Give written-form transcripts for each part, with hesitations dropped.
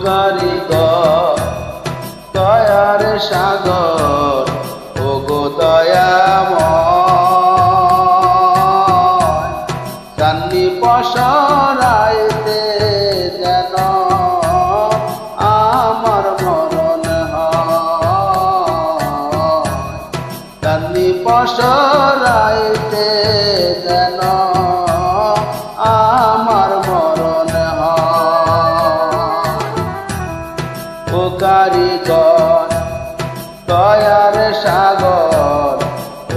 কারিগর দয়ার সাগর ওগো দয়াময় চাঁদনি পসরাইতে যেন আমার মরণ হয় চাঁদনি পসরাইতে যেন আমার মরণ হয় ও কারিগর দয়ার সাগর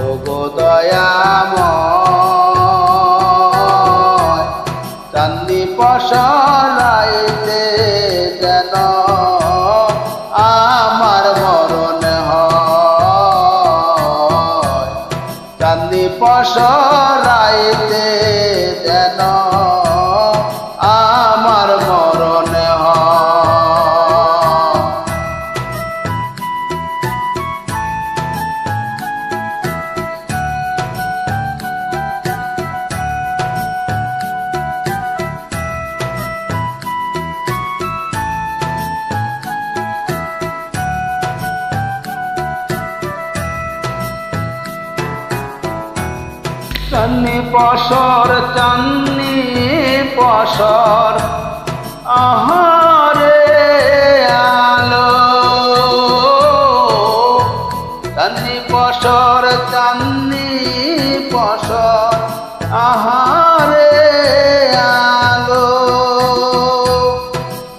ওগো দয়াময় চাঁদনি পসরাইতে যেন আমার মরণ হয় চাঁদনি পসরাইতে যেন আমার মরণ হয় চাঁদনি পসর চাঁদনি পসর আহারে আলো চাঁদনি পসর চাঁদনি পসর আহারে আলো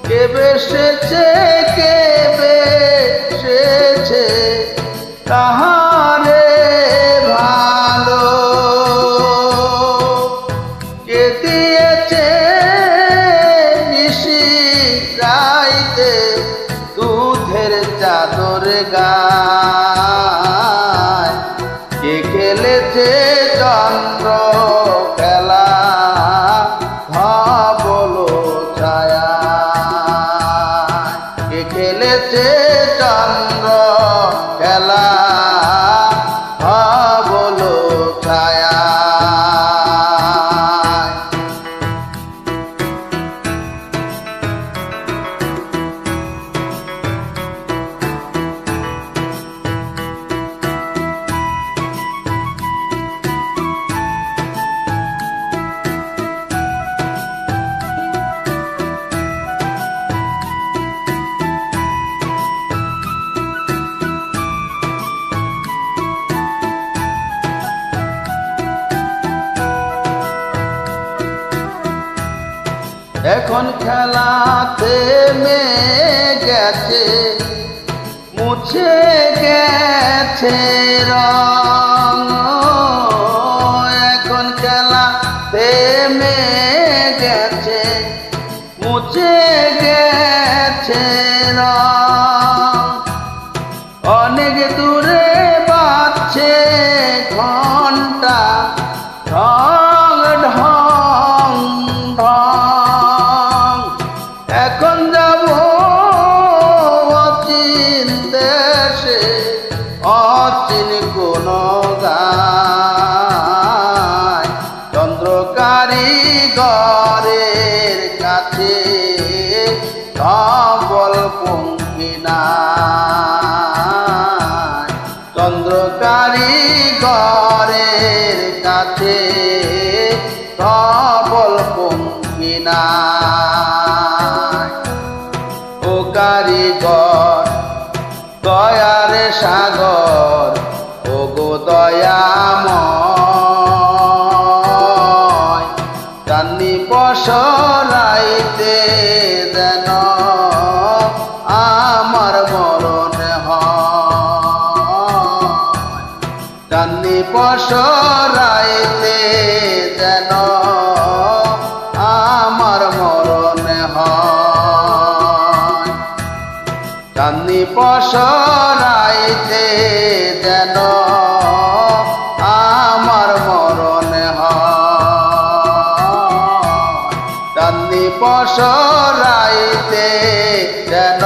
কেবে সেছে কেবে সেছে তাহারে ভালো কে দিয়েছে নিশি রাইতে দুধের চাদর গায় কে খেলেছে চন্দ্র খেলা ধবল ছায়া কে খেলেছে চন্দ্র খেলা ধবল ছায়া এখন খেলাতে গেছে মুছে গেছে রং এখন খেলাতে গেছে মুছে গেছে রং অনেক দূরে বাজছে ঘন্টা ঢং ঢং ঢং এখন যাব অচিন দেশে অচিন কোন গায় চন্দ্র কারিগরের কাছে ধবল পঙ্খী নাই চন্দ্র কারিগরের কাছে ধবল পঙ্খী নাই ও কারিগর দয়ার সাগর ওগো দয়াময় চাঁদনি পসরাইতে যেন আমার মরণ হয় চাঁদনি পসরাইতে যেন আমার মরণ হয় চাঁদনি পসরাইতে যেন আমার মরণ হয় চাঁদনি পসরাইতে যেন